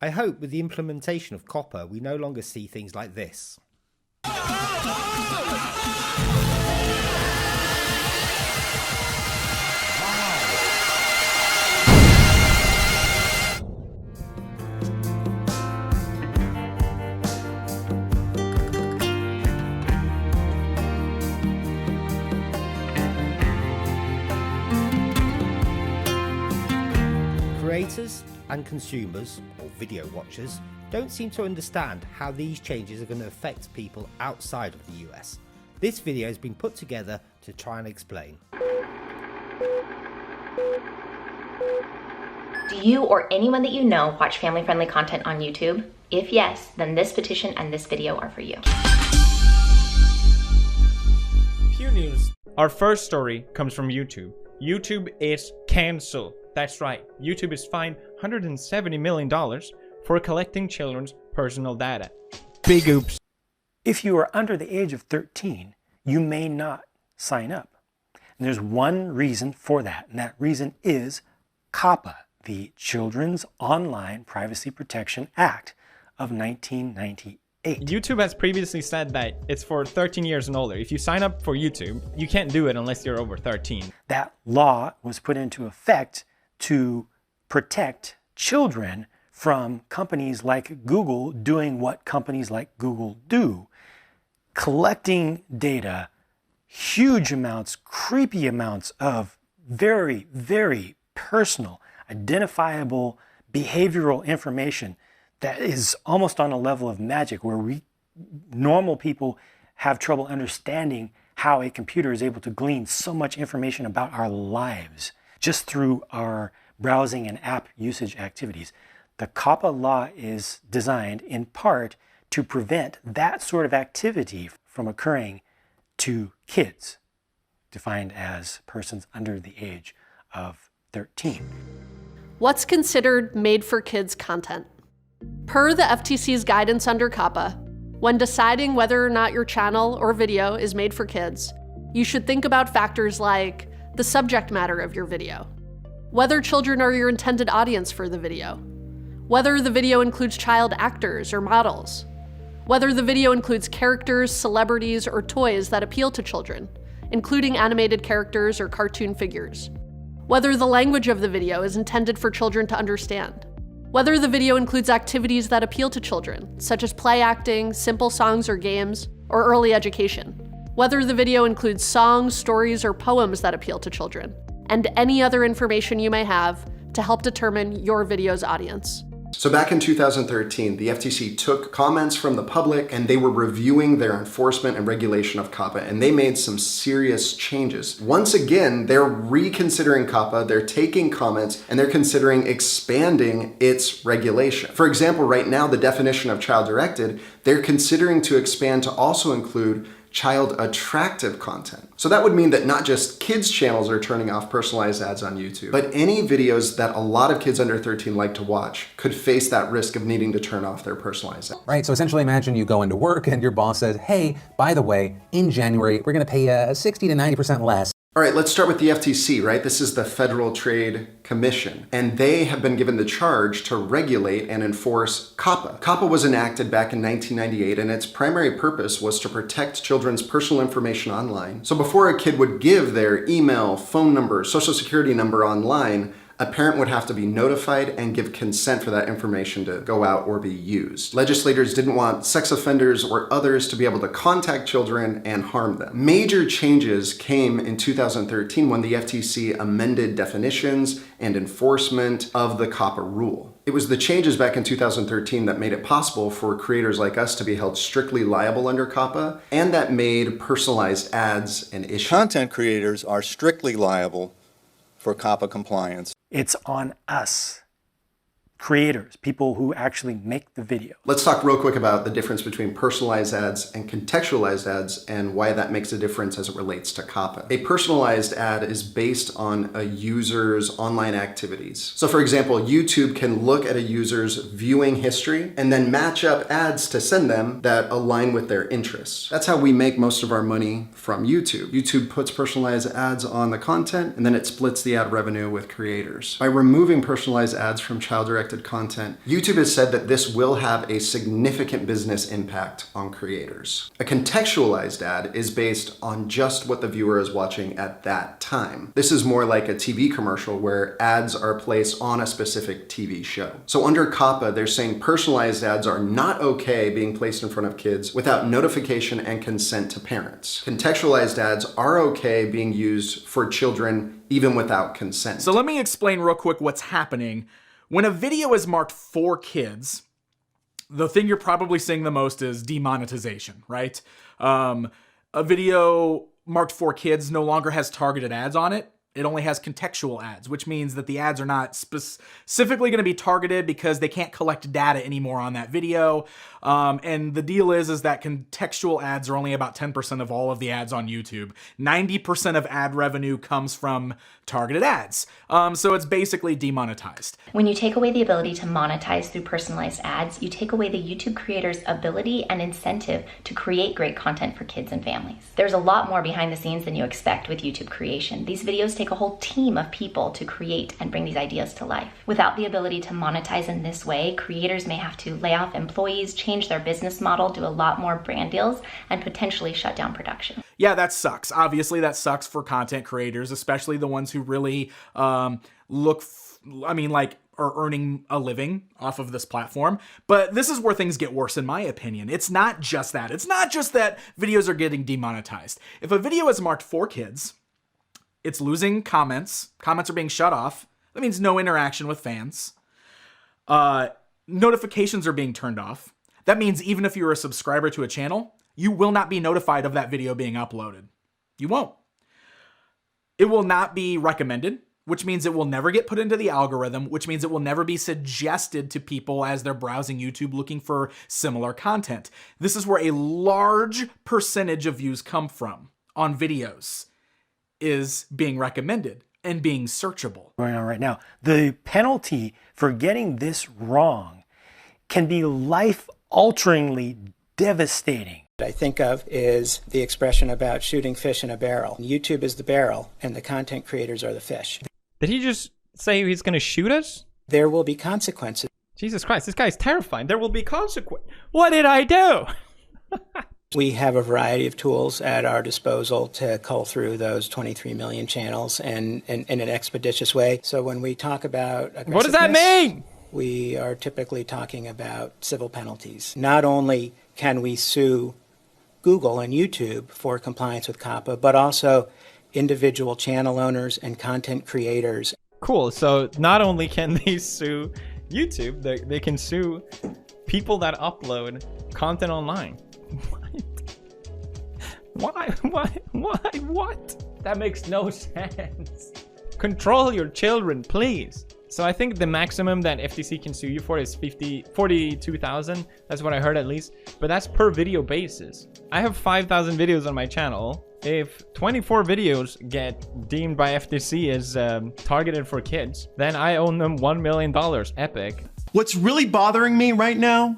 I hope with the implementation of Coppa, we no longer see things like this. Creators and consumers, or video watchers, don't seem to understand how these changes are going to affect people outside of the US. This video has been put together to try and explain. Do you or anyone that you know watch family-friendly content on YouTube? If yes, then this petition and this video are for you. Pew News. Our first story comes from YouTube. YouTube is cancelled. That's right, YouTube is fined $170 million for collecting children's personal data. Big oops. If you are under the age of 13, you may not sign up. And there's one reason for that, and that reason is Coppa, the Children's Online Privacy Protection Act of 1998. YouTube has previously said that it's for 13 years and older. If you sign up for YouTube, you can't do it unless you're over 13. That law was put into effect to protect children from companies like Google doing what companies like Google do. Collecting data, huge amounts, creepy amounts of very, very personal, identifiable behavioral information that is almost on a level of magic where we normal people have trouble understanding how a computer is able to glean so much information about our lives just through our browsing and app usage activities. The Coppa law is designed in part to prevent that sort of activity from occurring to kids, defined as persons under the age of 13. What's considered made-for-kids content? Per the FTC's guidance under Coppa, when deciding whether or not your channel or video is made for kids, you should think about factors like the subject matter of your video, whether children are your intended audience for the video, whether the video includes child actors or models, whether the video includes characters, celebrities, or toys that appeal to children, including animated characters or cartoon figures, whether the language of the video is intended for children to understand, whether the video includes activities that appeal to children, such as play acting, simple songs or games, or early education, whether the video includes songs, stories, or poems that appeal to children, and any other information you may have to help determine your video's audience. So back in 2013, the FTC took comments from the public and they were reviewing their enforcement and regulation of Coppa, and they made some serious changes. Once again, they're reconsidering Coppa, they're taking comments, and they're considering expanding its regulation. For example, right now, the definition of child-directed, they're considering to expand to also include child attractive content. So that would mean that not just kids channels are turning off personalized ads on YouTube, but any videos that a lot of kids under 13 like to watch could face that risk of needing to turn off their personalized ads. Right, so essentially imagine you go into work and your boss says, hey, by the way, in January, we're gonna pay you 60 to 90% less. All right, let's start with the FTC, right? This is the Federal Trade Commission, and they have been given the charge to regulate and enforce Coppa. Coppa was enacted back in 1998, and its primary purpose was to protect children's personal information online. So before a kid would give their email, phone number, social security number online, a parent would have to be notified and give consent for that information to go out or be used. Legislators didn't want sex offenders or others to be able to contact children and harm them. Major changes came in 2013 when the FTC amended definitions and enforcement of the Coppa rule. It was the changes back in 2013 that made it possible for creators like us to be held strictly liable under Coppa, and that made personalized ads an issue. Content creators are strictly liable for Coppa compliance. It's on us, creators, people who actually make the video. Let's talk real quick about the difference between personalized ads and contextualized ads and why that makes a difference as it relates to Coppa. A personalized ad is based on a user's online activities. So for example, YouTube can look at a user's viewing history and then match up ads to send them that align with their interests. That's how we make most of our money from YouTube. YouTube puts personalized ads on the content and then it splits the ad revenue with creators. By removing personalized ads from child-directed directed content, YouTube has said that this will have a significant business impact on creators. A contextualized ad is based on just what the viewer is watching at that time. This is more like a TV commercial where ads are placed on a specific TV show. So under Coppa, they're saying personalized ads are not okay being placed in front of kids without notification and consent to parents. Contextualized ads are okay being used for children even without consent. So let me explain real quick what's happening. When a video is marked for kids, the thing you're probably seeing the most is demonetization, right? A video marked for kids no longer has targeted ads on it. It only has contextual ads, which means that the ads are not specifically going to be targeted because they can't collect data anymore on that video. And the deal is that contextual ads are only about 10% of all of the ads on YouTube. 90% of ad revenue comes from targeted ads. So it's basically demonetized. When you take away the ability to monetize through personalized ads, you take away the YouTube creator's ability and incentive to create great content for kids and families. There's a lot more behind the scenes than you expect with YouTube creation. These videos take a whole team of people to create and bring these ideas to life. Without the ability to monetize in this way, creators may have to lay off employees, change their business model, do a lot more brand deals, and potentially shut down production. Yeah, that sucks. Obviously, that sucks for content creators, especially the ones who really are earning a living off of this platform. But this is where things get worse, in my opinion. It's not just that. It's not just that videos are getting demonetized. If a video is marked for kids, it's losing comments. Comments are being shut off. That means no interaction with fans. Notifications are being turned off. That means even if you're a subscriber to a channel, you will not be notified of that video being uploaded. You won't. It will not be recommended, which means it will never get put into the algorithm, which means it will never be suggested to people as they're browsing YouTube looking for similar content. This is where a large percentage of views come from on videos, is being recommended and being searchable. Going on right now. The penalty for getting this wrong can be life-alteringly devastating. What I think of is the expression about shooting fish in a barrel. YouTube is the barrel and the content creators are the fish. Did he just say he's going to shoot us? There will be consequences. Jesus Christ, this guy's terrifying. There will be consequences. What did I do? We have a variety of tools at our disposal to cull through those 23 million channels and in an expeditious way. So when we talk about aggressiveness, what does that mean? We are typically talking about civil penalties. Not only can we sue Google and YouTube for compliance with Coppa, but also individual channel owners and content creators. Cool. So not only can they sue YouTube, they can sue people that upload content online. What? That makes no sense. Control your children, please. So I think the maximum that FTC can sue you for is 42,000. That's what I heard at least. But that's per video basis. I have 5,000 videos on my channel. If 24 videos get deemed by FTC as targeted for kids, then I owe them $1 million. Epic. What's really bothering me right now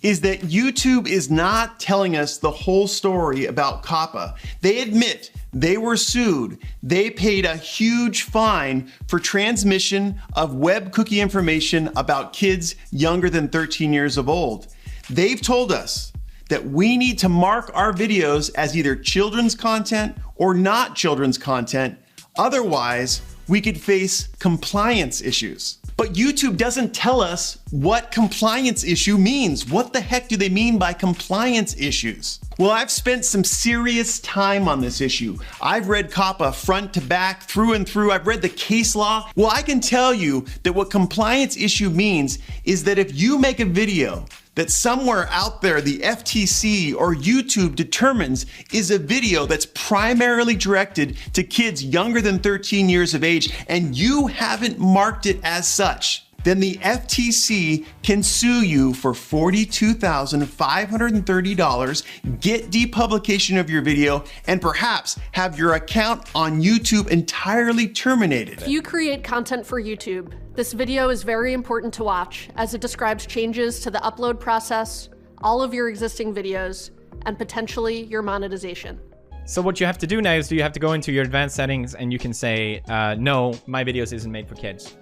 is that YouTube is not telling us the whole story about Coppa. They admit they were sued. They paid a huge fine for transmission of web cookie information about kids younger than 13 years of old. They've told us that we need to mark our videos as either children's content or not children's content. Otherwise, we could face compliance issues. But YouTube doesn't tell us what compliance issue means. What the heck do they mean by compliance issues? Well, I've spent some serious time on this issue. I've read Coppa front to back, through and through. I've read the case law. Well, I can tell you that what compliance issue means is that if you make a video that somewhere out there the FTC or YouTube determines is a video that's primarily directed to kids younger than 13 years of age and you haven't marked it as such, then the FTC can sue you for $42,530, get depublication of your video, and perhaps have your account on YouTube entirely terminated. If you create content for YouTube, this video is very important to watch as it describes changes to the upload process, all of your existing videos, and potentially your monetization. So what you have to do now is you have to go into your advanced settings and you can say, no, my videos isn't made for kids.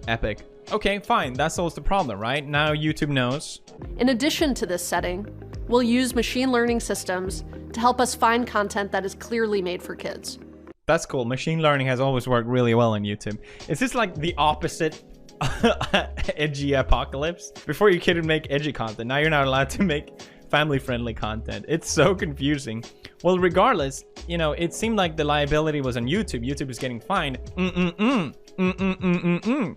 Epic. Okay, fine, that solves the problem, right? Now YouTube knows. In addition to this setting, we'll use machine learning systems to help us find content that is clearly made for kids. That's cool. Machine learning has always worked really well on YouTube. Is this like the opposite edgy apocalypse? Before you couldn't make edgy content, now you're not allowed to make family-friendly content. It's so confusing. Well, regardless, you know, it seemed like the liability was on YouTube. YouTube is getting fined.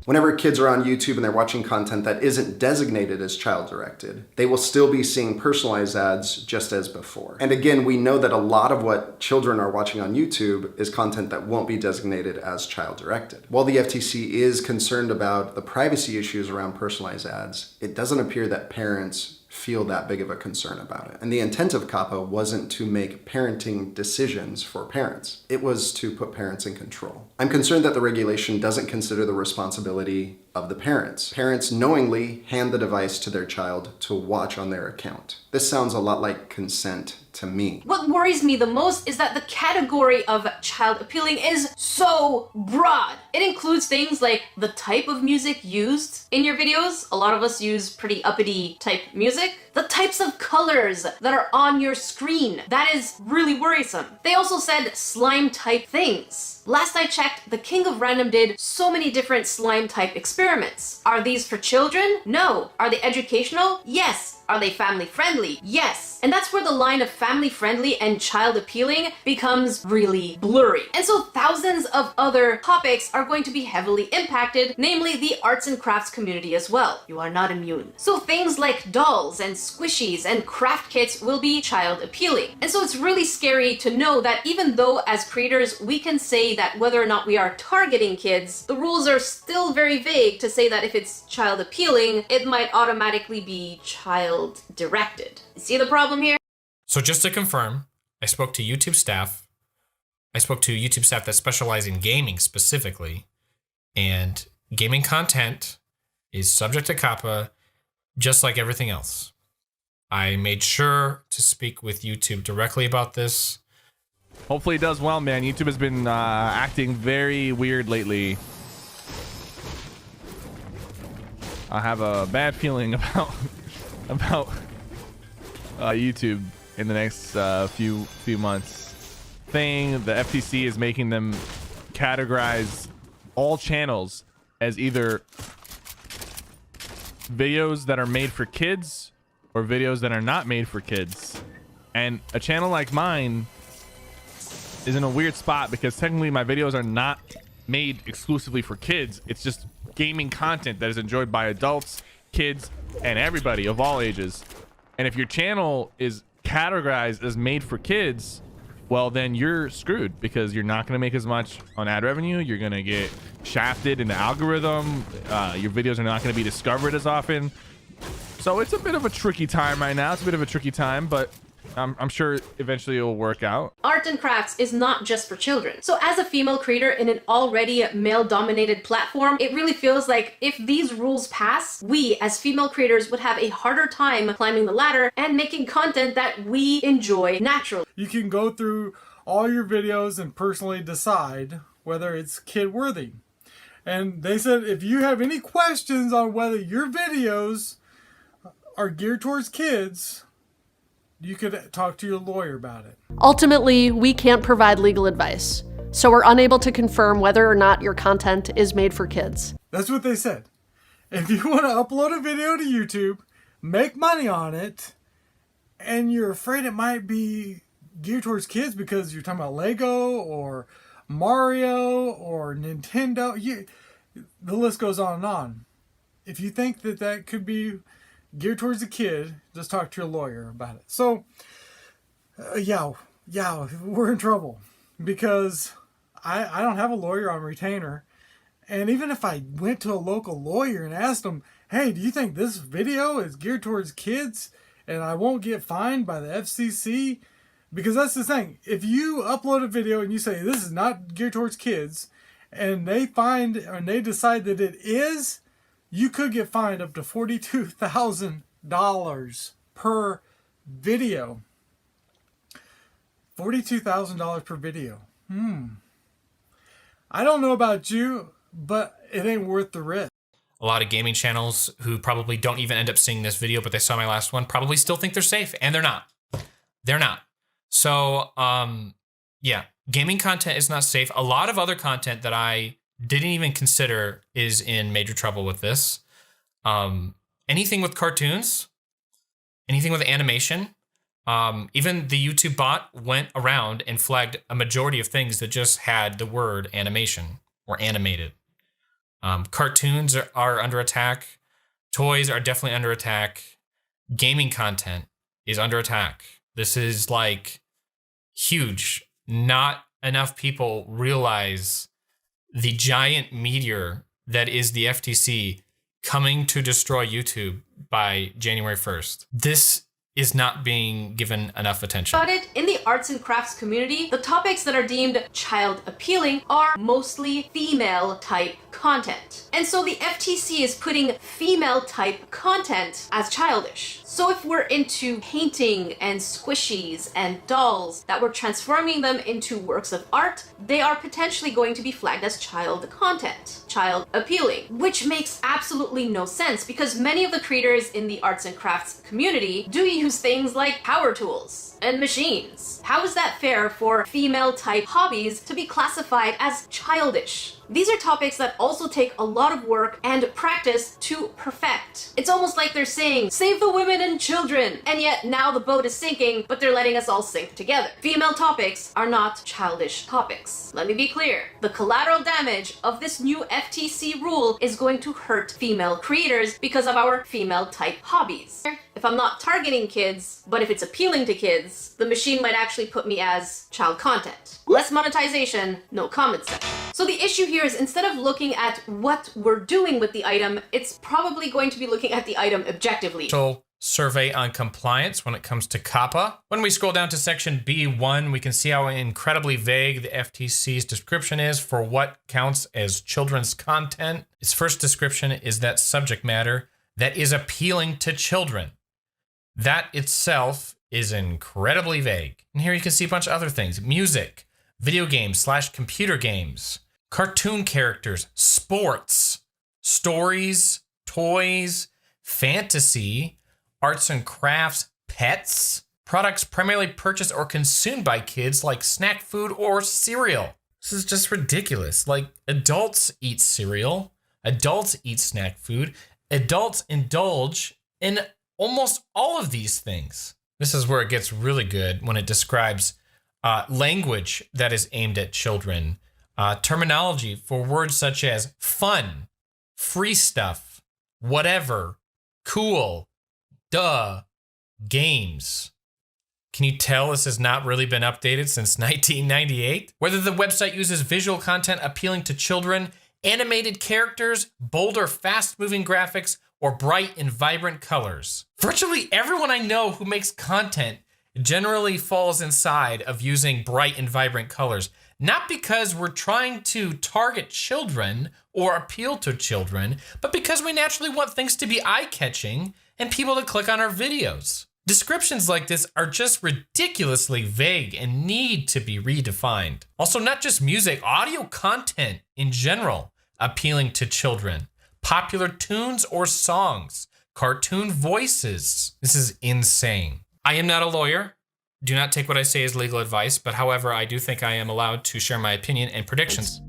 Whenever kids are on YouTube and they're watching content that isn't designated as child-directed, they will still be seeing personalized ads just as before. And again, we know that a lot of what children are watching on YouTube is content that won't be designated as child-directed. While the FTC is concerned about the privacy issues around personalized ads, it doesn't appear that parents feel that big of a concern about it. And the intent of Coppa wasn't to make parenting decisions for parents. It was to put parents in control. I'm concerned that the regulation doesn't consider the responsibility of the parents. Parents knowingly hand the device to their child to watch on their account. This sounds a lot like consent to me. What worries me the most is that the category of child appealing is so broad. It includes things like the type of music used in your videos. A lot of us use pretty uppity type music. The types of colors that are on your screen. That is really worrisome. They also said slime type things. Last I checked, the King of Random did so many different slime type experiments. Are these for children? No. Are they educational? Yes. Are they family friendly? Yes. And that's where the line of family friendly and child appealing becomes really blurry. And so thousands of other topics are going to be heavily impacted, namely the arts and crafts community as well. You are not immune. So things like dolls and squishies and craft kits will be child appealing. And so it's really scary to know that even though as creators we can say that whether or not we are targeting kids, the rules are still very vague to say that if it's child appealing, it might automatically be child directed. See the problem here? So just to confirm, I spoke to YouTube staff. I spoke to YouTube staff that specialize in gaming specifically, and gaming content is subject to Coppa just like everything else. I made sure to speak with YouTube directly about this. Hopefully it does well, man. YouTube has been acting very weird lately. I have a bad feeling about YouTube in the next few months. The FTC is making them categorize all channels as either videos that are made for kids or videos that are not made for kids. And a channel like mine is in a weird spot because technically my videos are not made exclusively for kids. It's just gaming content that is enjoyed by adults, kids, and everybody of all ages. And if your channel is categorized as made for kids, well, then you're screwed because you're not going to make as much on ad revenue. You're going to get shafted in the algorithm. Your videos are not going to be discovered as often. So it's a bit of a tricky time right now. It's a bit of a tricky time, but I'm sure eventually it will work out. Art and crafts is not just for children. So as a female creator in an already male-dominated platform, it really feels like if these rules pass, we as female creators would have a harder time climbing the ladder and making content that we enjoy naturally. You can go through all your videos and personally decide whether it's kid-worthy. And they said if you have any questions on whether your videos are geared towards kids, you could talk to your lawyer about it. Ultimately, we can't provide legal advice, so we're unable to confirm whether or not your content is made for kids. That's what they said. If you want to upload a video to YouTube, make money on it, and you're afraid it might be geared towards kids because you're talking about Lego or Mario or Nintendo, the list goes on and on. If you think that that could be geared towards a kid, just talk to your lawyer about it. So, yeah, we're in trouble because I don't have a lawyer on retainer. And even if I went to a local lawyer and asked them, hey, do you think this video is geared towards kids and I won't get fined by the FCC? Because that's the thing. If you upload a video and you say this is not geared towards kids and they find and they decide that it is, you could get fined up to $42,000 per video. $42,000 per video. I don't know about you, but it ain't worth the risk. A lot of gaming channels who probably don't even end up seeing this video, but they saw my last one, probably still think they're safe, and they're not. They're not. So, yeah, gaming content is not safe. A lot of other content that I didn't even consider is in major trouble with this. Anything with cartoons, anything with animation, even the YouTube bot went around and flagged a majority of things that just had the word animation or animated. Cartoons are under attack. Toys are definitely under attack. Gaming content is under attack. This is like huge. Not enough people realize the giant meteor that is the FTC coming to destroy YouTube by January 1st. This is not being given enough attention. About it, in the arts and crafts community, the topics that are deemed child appealing are mostly female type content. And so the FTC is putting female type content as childish. So if we're into painting and squishies and dolls, that we're transforming them into works of art, they are potentially going to be flagged as child content, child appealing, which makes absolutely no sense because many of the creators in the arts and crafts community do use things like power tools and machines. How is that fair for female type hobbies to be classified as childish? These are topics that also take a lot of work and practice to perfect. It's almost like they're saying, save the women and children, and yet now the boat is sinking, but they're letting us all sink together. Female topics are not childish topics. Let me be clear. The collateral damage of this new FTC rule is going to hurt female creators because of our female type hobbies. If I'm not targeting kids, but if it's appealing to kids, the machine might actually put me as child content. Less monetization, no comment section. So the issue here is instead of looking at what we're doing with the item, it's probably going to be looking at the item objectively. Survey on compliance when it comes to Coppa. When we scroll down to section B1, we can see how incredibly vague the FTC's description is for what counts as children's content. Its first description is that subject matter that is appealing to children. That itself is incredibly vague. And here you can see a bunch of other things. Music, video games / computer games, cartoon characters, sports, stories, toys, fantasy, arts and crafts, pets, products primarily purchased or consumed by kids like snack food or cereal. This is just ridiculous. Like, adults eat cereal, adults eat snack food, adults indulge in almost all of these things. This is where it gets really good when it describes language that is aimed at children, terminology for words such as fun, free stuff, whatever, cool, duh, games. Can you tell this has not really been updated since 1998? Whether the website uses visual content appealing to children, animated characters, bolder, fast-moving graphics, or bright and vibrant colors. Virtually everyone I know who makes content generally falls inside of using bright and vibrant colors. Not because we're trying to target children or appeal to children, but because we naturally want things to be eye-catching and people to click on our videos. Descriptions like this are just ridiculously vague and need to be redefined. Also, not just music, audio content in general appealing to children. Popular tunes or songs, cartoon voices. This is insane. I am not a lawyer. Do not take what I say as legal advice, but however, I do think I am allowed to share my opinion and predictions.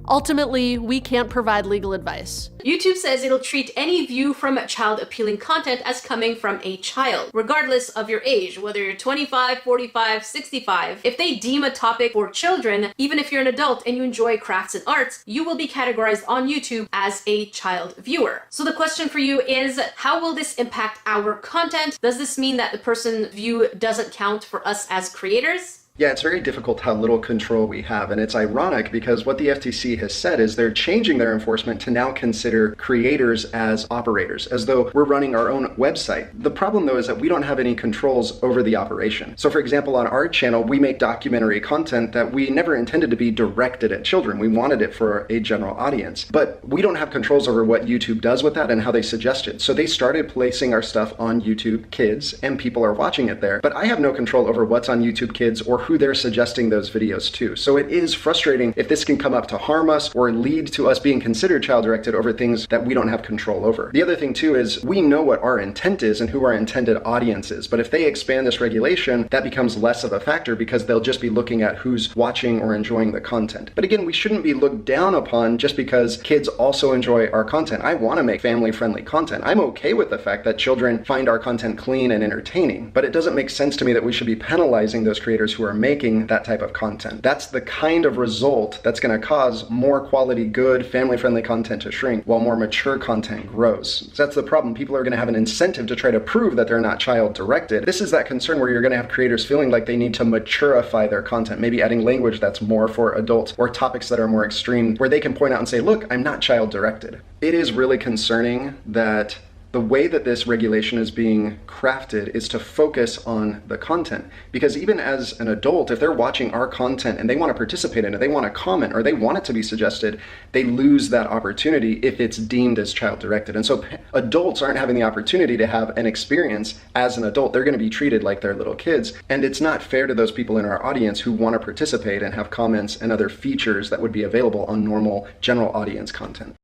Ultimately, we can't provide legal advice. YouTube says it'll treat any view from child-appealing content as coming from a child, regardless of your age, whether you're 25, 45, 65. If they deem a topic for children, even if you're an adult and you enjoy crafts and arts, you will be categorized on YouTube as a child viewer. So the question for you is, how will this impact our content? Does this mean that the person's view doesn't count for us as creators? Yeah, it's very difficult how little control we have, and it's ironic because what the FTC has said is they're changing their enforcement to now consider creators as operators, as though we're running our own website. The problem, though, is that we don't have any controls over the operation. So, for example, on our channel, we make documentary content that we never intended to be directed at children. We wanted it for a general audience, but we don't have controls over what YouTube does with that and how they suggest it. So they started placing our stuff on YouTube Kids, and people are watching it there, but I have no control over what's on YouTube Kids or who they're suggesting those videos to. So it is frustrating if this can come up to harm us or lead to us being considered child-directed over things that we don't have control over. The other thing too is we know what our intent is and who our intended audience is, but if they expand this regulation, that becomes less of a factor because they'll just be looking at who's watching or enjoying the content. But again, we shouldn't be looked down upon just because kids also enjoy our content. I want to make family-friendly content. I'm okay with the fact that children find our content clean and entertaining, but it doesn't make sense to me that we should be penalizing those creators who are making that type of content. That's the kind of result that's going to cause more quality, good, family-friendly content to shrink while more mature content grows. So that's the problem. People are going to have an incentive to try to prove that they're not child-directed. This is that concern where you're going to have creators feeling like they need to maturify their content, maybe adding language that's more for adults or topics that are more extreme, where they can point out and say, look, I'm not child-directed. It is really concerning that the way that this regulation is being crafted is to focus on the content. Because even as an adult, if they're watching our content and they want to participate in it, they want to comment, or they want it to be suggested, they lose that opportunity if it's deemed as child-directed. And so adults aren't having the opportunity to have an experience as an adult. They're going to be treated like they're little kids. And it's not fair to those people in our audience who want to participate and have comments and other features that would be available on normal general audience content.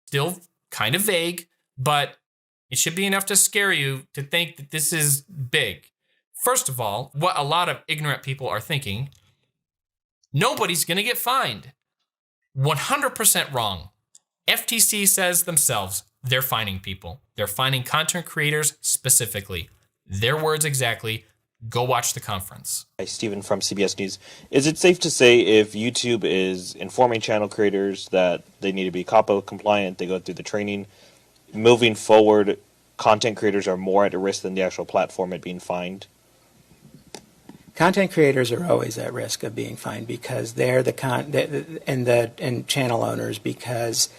Still kind of vague, but it should be enough to scare you to think that this is big. First of all, what a lot of ignorant people are thinking, nobody's going to get fined. 100% wrong. FTC says themselves they're fining people. They're fining content creators specifically. Their words exactly. Go watch the conference. Hi, Stephen from CBS News. Is it safe to say if YouTube is informing channel creators that they need to be Coppa compliant, they go through the training, moving forward, content creators are more at risk than the actual platform at being fined? Content creators are always at risk of being fined because they're and channel owners, because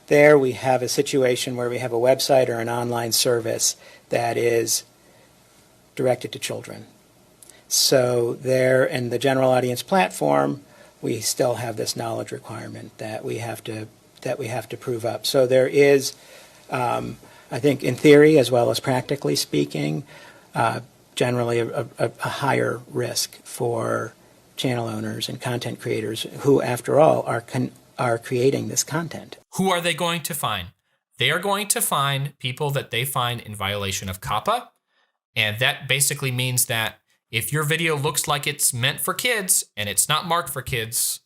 there we have a situation where we have a website or an online service that is directed to children. So there, in the general audience platform, we still have this knowledge requirement that we have to prove up. So there is, I think, in theory as well as practically speaking, generally a higher risk for channel owners and content creators who, after all, are creating this content. Who are they going to fine? They are going to fine people that they find in violation of Coppa, and that basically means that if your video looks like it's meant for kids and it's not marked for kids,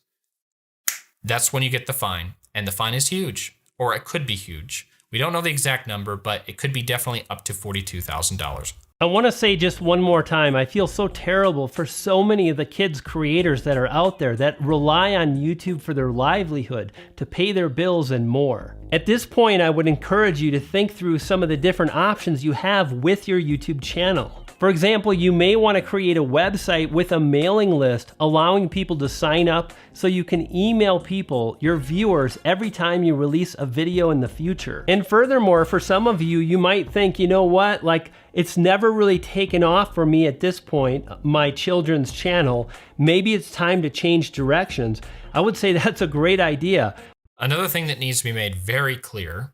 that's when you get the fine. And the fine is huge, or it could be huge. We don't know the exact number, but it could be definitely up to $42,000. I want to say just one more time, I feel so terrible for so many of the kids creators that are out there that rely on YouTube for their livelihood, to pay their bills and more. At this point, I would encourage you to think through some of the different options you have with your YouTube channel. For example, you may want to create a website with a mailing list allowing people to sign up so you can email people, your viewers, every time you release a video in the future. And furthermore, for some of you, you might think, you know what, like it's never really taken off for me at this point, my children's channel. Maybe it's time to change directions. I would say that's a great idea. Another thing that needs to be made very clear,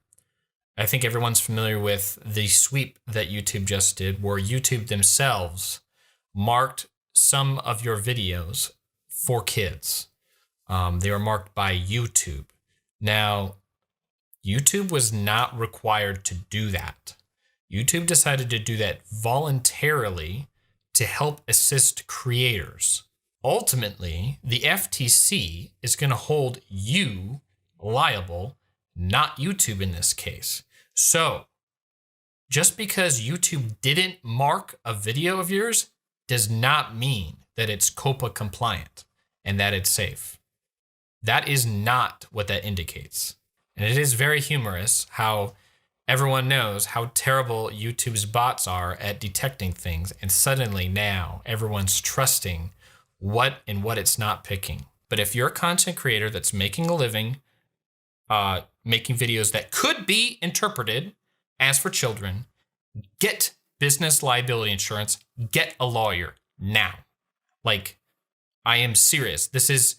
I think everyone's familiar with the sweep that YouTube just did, where YouTube themselves marked some of your videos for kids. They were marked by YouTube. Now, YouTube was not required to do that. YouTube decided to do that voluntarily to help assist creators. Ultimately, the FTC is going to hold you liable, not YouTube in this case. So, just because YouTube didn't mark a video of yours does not mean that it's Coppa compliant and that it's safe. That is not what that indicates. And it is very humorous how everyone knows how terrible YouTube's bots are at detecting things, and suddenly now everyone's trusting what it's not picking. But if you're a content creator that's making a living, making videos that could be interpreted as for children, get business liability insurance, get a lawyer now. Like, I am serious. This is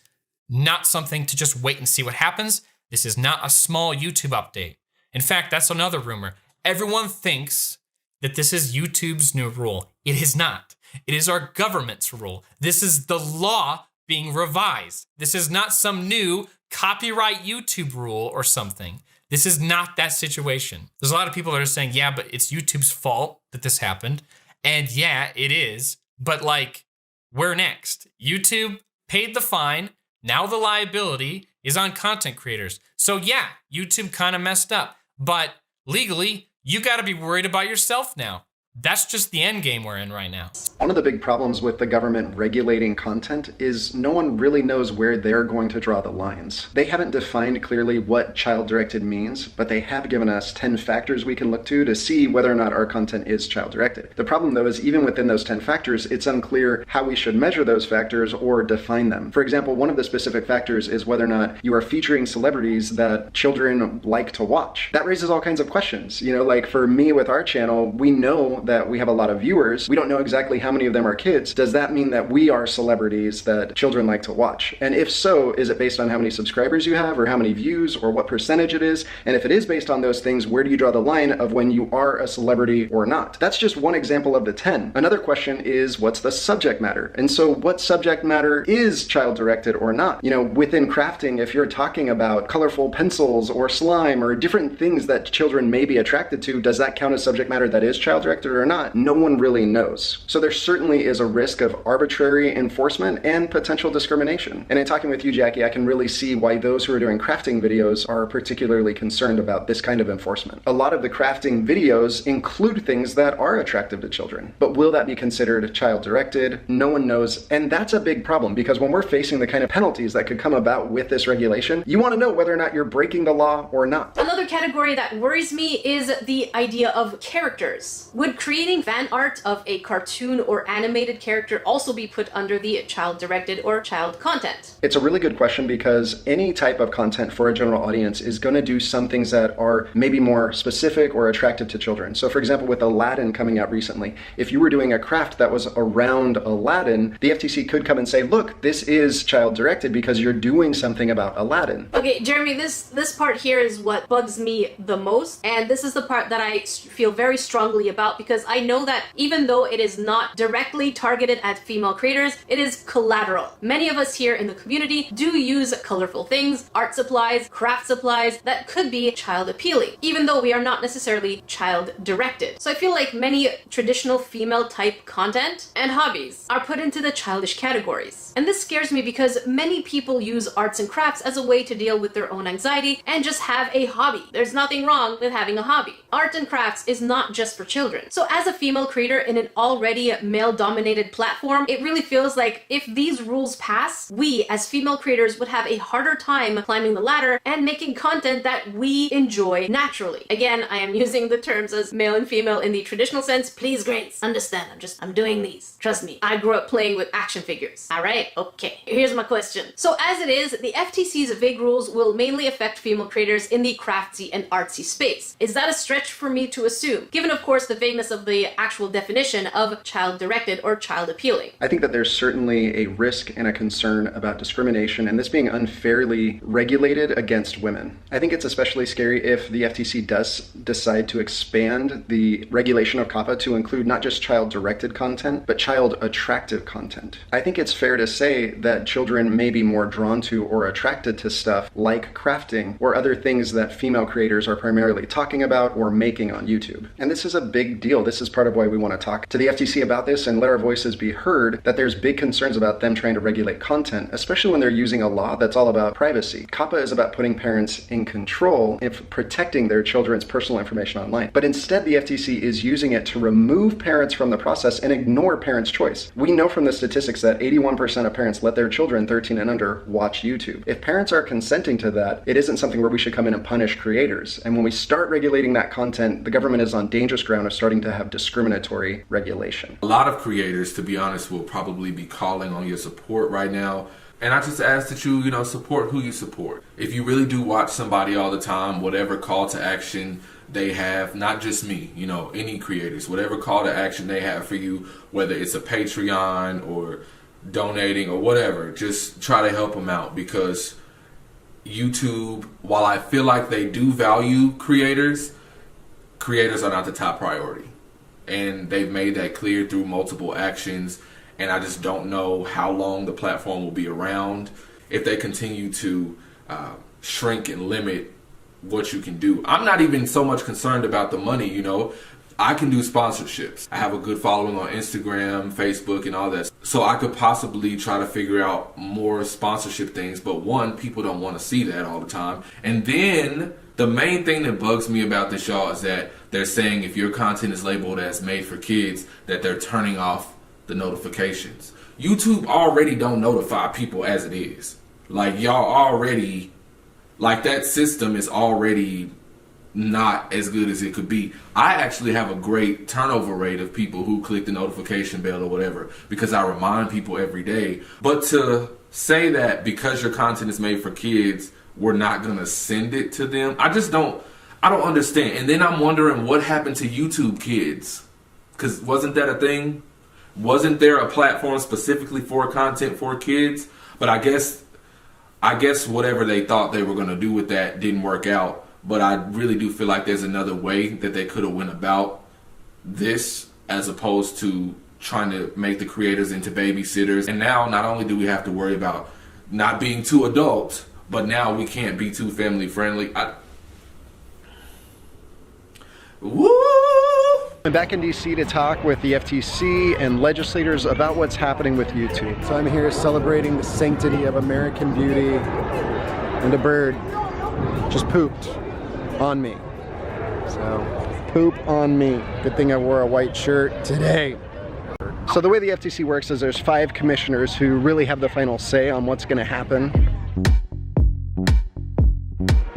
not something to just wait and see what happens. This is not a small YouTube update. In fact, that's another rumor. Everyone thinks that this is YouTube's new rule. It is not. It is our government's rule. This is the law being revised. This is not some new copyright YouTube rule or something. This is not that situation. There's a lot of people that are saying, yeah, but it's YouTube's fault that this happened. And yeah, it is. But like, where next? YouTube paid the fine. Now the liability is on content creators. So yeah, YouTube kind of messed up. But legally, you got to be worried about yourself now. That's just the end game we're in right now. One of the big problems with the government regulating content is no one really knows where they're going to draw the lines. They haven't defined clearly what child-directed means, but they have given us 10 factors we can look to see whether or not our content is child-directed. The problem though is even within those 10 factors, it's unclear how we should measure those factors or define them. For example, one of the specific factors is whether or not you are featuring celebrities that children like to watch. That raises all kinds of questions. You know, like for me with our channel, we know that we have a lot of viewers. We don't know exactly how many of them are kids. Does that mean that we are celebrities that children like to watch? And if so, is it based on how many subscribers you have or how many views or what percentage it is? And if it is based on those things, where do you draw the line of when you are a celebrity or not? That's just one example of the 10. Another question is, what's the subject matter? And so what subject matter is child-directed or not? You know, within crafting, if you're talking about colorful pencils or slime or different things that children may be attracted to, does that count as subject matter that is child-directed or not? No one really knows. So there certainly is a risk of arbitrary enforcement and potential discrimination. And in talking with you, Jackie, I can really see why those who are doing crafting videos are particularly concerned about this kind of enforcement. A lot of the crafting videos include things that are attractive to children, but will that be considered child-directed? No one knows, and that's a big problem because when we're facing the kind of penalties that could come about with this regulation, you want to know whether or not you're breaking the law or not. Another category that worries me is the idea of characters. Would creating fan art of a cartoon or animated character also be put under the child-directed or child content? It's a really good question because any type of content for a general audience is going to do some things that are maybe more specific or attractive to children. So for example, with Aladdin coming out recently, if you were doing a craft that was around Aladdin, the FTC could come and say, look, this is child-directed because you're doing something about Aladdin. Okay, Jeremy, this part here is what bugs me the most, and this is the part that I feel very strongly about because I know that even though it is not directly targeted at female creators, it is collateral. Many of us here in the community do use colorful things, art supplies, craft supplies that could be child appealing, even though we are not necessarily child directed. So I feel like many traditional female type content and hobbies are put into the childish categories. And this scares me because many people use arts and crafts as a way to deal with their own anxiety and just have a hobby. There's nothing wrong with having a hobby. Art and crafts is not just for children. So as a female creator in an already male-dominated platform, it really feels like if these rules pass, we as female creators would have a harder time climbing the ladder and making content that we enjoy naturally. Again, I am using the terms as male and female in the traditional sense. Please, Grace, understand. I'm doing these. Trust me. I grew up playing with action figures. All right? Okay. Here's my question. So as it is, the FTC's vague rules will mainly affect female creators in the craftsy and artsy space. Is that a stretch for me to assume? Given, of course, the vagueness of the actual definition of child-directed or child-appealing. I think that there's certainly a risk and a concern about discrimination and this being unfairly regulated against women. I think it's especially scary if the FTC does decide to expand the regulation of Coppa to include not just child-directed content, but child-attractive content. I think it's fair to say that children may be more drawn to or attracted to stuff like crafting or other things that female creators are primarily talking about or making on YouTube. And this is a big deal. This is part of why we want to talk to the FTC about this and let our voices be heard, that there's big concerns about them trying to regulate content, especially when they're using a law that's all about privacy. Coppa is about putting parents in control of protecting their children's personal information online. But instead, the FTC is using it to remove parents from the process and ignore parents' choice. We know from the statistics that 81% of parents let their children 13 and under watch YouTube. If parents are consenting to that, it isn't something where we should come in and punish creators. And when we start regulating that content, the government is on dangerous ground of starting to have discriminatory regulation. A lot of creators, to be honest, will probably be calling on your support right now. And I just ask that you support who you support. If you really do watch somebody all the time, whatever call to action they have, not just me, any creators, whatever call to action they have for you, whether it's a Patreon or donating or whatever, just try to help them out because YouTube, while I feel like they do value creators are not the top priority. and they've made that clear through multiple actions. And I just don't know how long the platform will be around if they continue to shrink and limit what you can do. I'm not even so much concerned about the money, you know. I can do sponsorships. I have a good following on Instagram, Facebook, and all that. So I could possibly try to figure out more sponsorship things. But one, people don't want to see that all the time. And then the main thing that bugs me about this, y'all, is that they're saying if your content is labeled as made for kids, that they're turning off the notifications. YouTube already don't notify people as it is. Like, y'all already, like, that system is already not as good as it could be. I actually have a great turnover rate of people who click the notification bell or whatever, because I remind people every day. But to say that because your content is made for kids, we're not gonna send it to them, I don't understand. And then I'm wondering what happened to YouTube Kids, because wasn't that a thing? Wasn't there a platform specifically for content for kids? But I guess whatever they thought they were gonna do with that didn't work out. But I really do feel like there's another way that they could have went about this, as opposed to trying to make the creators into babysitters. And now not only do we have to worry about not being too adult, but now we can't be too family friendly. I'm back in DC to talk with the FTC and legislators about what's happening with YouTube. So I'm here celebrating the sanctity of American Beauty, and a bird just pooped on me. So, poop on me. Good thing I wore a white shirt today. So the way the FTC works is there's 5 commissioners who really have the final say on what's going to happen.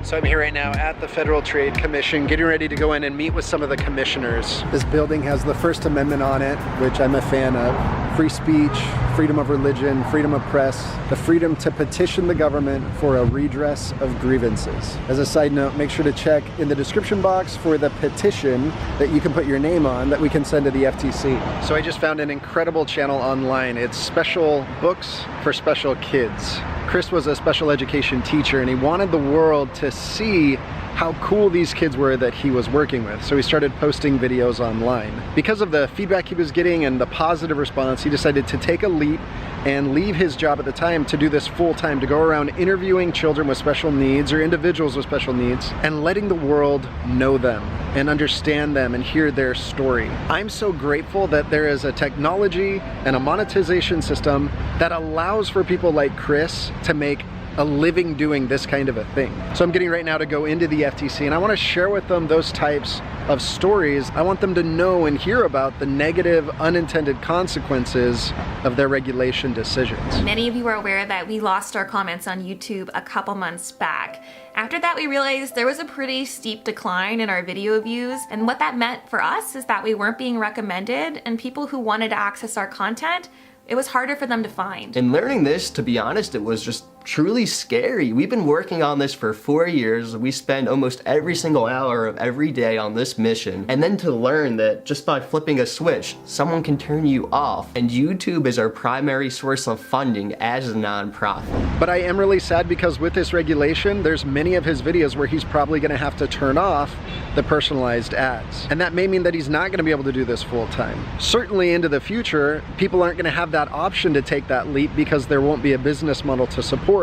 So I'm here right now at the Federal Trade Commission, getting ready to go in and meet with some of the commissioners. This building has the First Amendment on it, which I'm a fan of. Free speech, freedom of religion, freedom of press, the freedom to petition the government for a redress of grievances. As a side note, make sure to check in the description box for the petition that you can put your name on that we can send to the FTC. So I just found an incredible channel online. It's Special Books for Special Kids. Chris was a special education teacher, and he wanted the world to see how cool these kids were that he was working with. So he started posting videos online. Because of the feedback he was getting and the positive response, he decided to take a leap and leave his job at the time to do this full time, to go around interviewing children with special needs or individuals with special needs and letting the world know them and understand them and hear their story. I'm so grateful that there is a technology and a monetization system that allows for people like Chris to make a living doing this kind of a thing. So I'm getting right now to go into the FTC, and I want to share with them those types of stories. I want them to know and hear about the negative unintended consequences of their regulation decisions. Many of you are aware that we lost our comments on YouTube a couple months back. After that, we realized there was a pretty steep decline in our video views, and what that meant for us is that we weren't being recommended, and people who wanted to access our content, it was harder for them to find. And learning this, to be honest, it was just truly scary. We've been working on this for 4 years. We spend almost every single hour of every day on this mission. And then to learn that just by flipping a switch, someone can turn you off. And YouTube is our primary source of funding as a nonprofit. But I am really sad because with this regulation, there's many of his videos where he's probably gonna have to turn off the personalized ads. And that may mean that he's not gonna be able to do this full time. Certainly into the future, people aren't gonna have that option to take that leap because there won't be a business model to support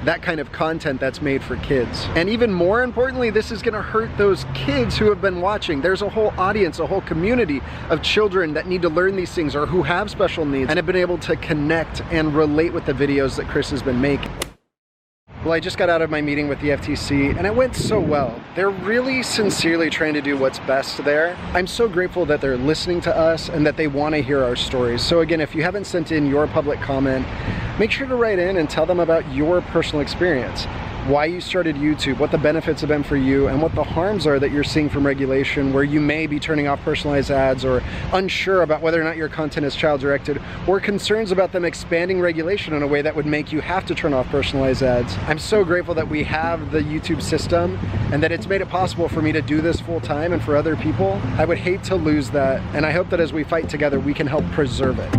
that kind of content that's made for kids. And even more importantly, this is gonna hurt those kids who have been watching. There's a whole audience, a whole community of children that need to learn these things or who have special needs and have been able to connect and relate with the videos that Chris has been making. Well, I just got out of my meeting with the FTC and it went so well. They're really sincerely trying to do what's best there. I'm so grateful that they're listening to us and that they want to hear our stories. So again, if you haven't sent in your public comment, make sure to write in and tell them about your personal experience. Why you started YouTube, what the benefits have been for you, and what the harms are that you're seeing from regulation where you may be turning off personalized ads or unsure about whether or not your content is child-directed, or concerns about them expanding regulation in a way that would make you have to turn off personalized ads. I'm so grateful that we have the YouTube system and that it's made it possible for me to do this full time and for other people. I would hate to lose that, and I hope that as we fight together, we can help preserve it.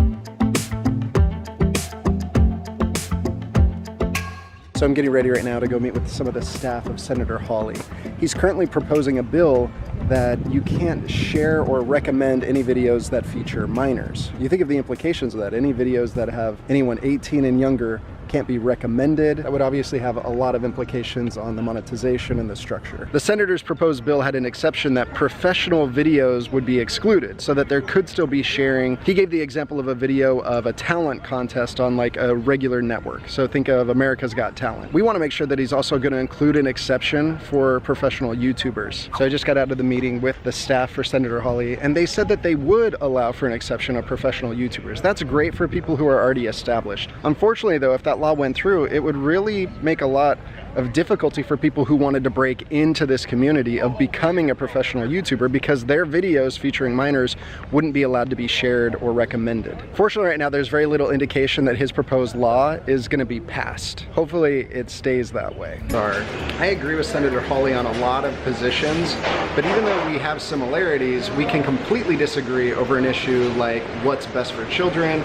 So So I'm getting ready right now to go meet with some of the staff of Senator Hawley. He's currently proposing a bill that you can't share or recommend any videos that feature minors. You think of the implications of that. Any videos that have anyone 18 and younger can't be recommended. That would obviously have a lot of implications on the monetization and the structure. The senator's proposed bill had an exception that professional videos would be excluded so that there could still be sharing. He gave the example of a video of a talent contest on like a regular network. So think of America's Got Talent. We want to make sure that he's also going to include an exception for professional YouTubers. So I just got out of the meeting with the staff for Senator Hawley, and they said that they would allow for an exception of professional YouTubers. That's great for people who are already established. Unfortunately though, if that law went through, it would really make a lot of difficulty for people who wanted to break into this community of becoming a professional YouTuber, because their videos featuring minors wouldn't be allowed to be shared or recommended. Fortunately right now there's very little indication that his proposed law is going to be passed. Hopefully it stays that way. I agree with Senator Hawley on a lot of positions, but even though we have similarities, we can completely disagree over an issue like what's best for children,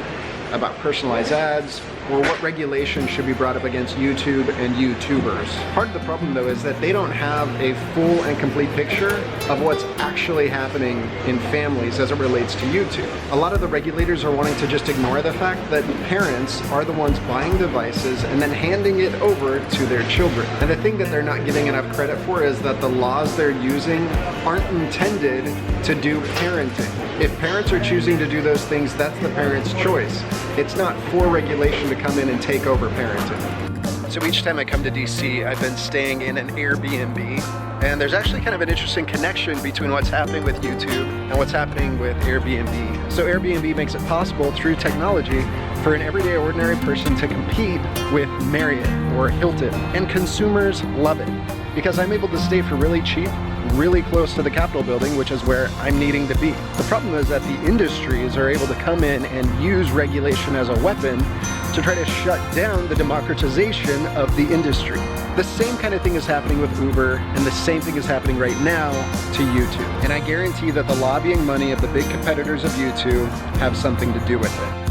about personalized ads, or what regulation should be brought up against YouTube and YouTubers. Part of the problem though is that they don't have a full and complete picture of what's actually happening in families as it relates to YouTube. A lot of the regulators are wanting to just ignore the fact that parents are the ones buying devices and then handing it over to their children. And the thing that they're not giving enough credit for is that the laws they're using aren't intended to do parenting. If parents are choosing to do those things, that's the parent's choice. It's not for regulation to come in and take over parenting. So each time I come to DC, I've been staying in an Airbnb, and there's actually kind of an interesting connection between what's happening with YouTube and what's happening with Airbnb. So Airbnb makes it possible through technology for an everyday ordinary person to compete with Marriott or Hilton, and consumers love it because I'm able to stay for really cheap, really close to the Capitol building, which is where I'm needing to be. The problem is that the industries are able to come in and use regulation as a weapon to try to shut down the democratization of the industry. The same kind of thing is happening with Uber, and the same thing is happening right now to YouTube. And I guarantee that the lobbying money of the big competitors of YouTube have something to do with it.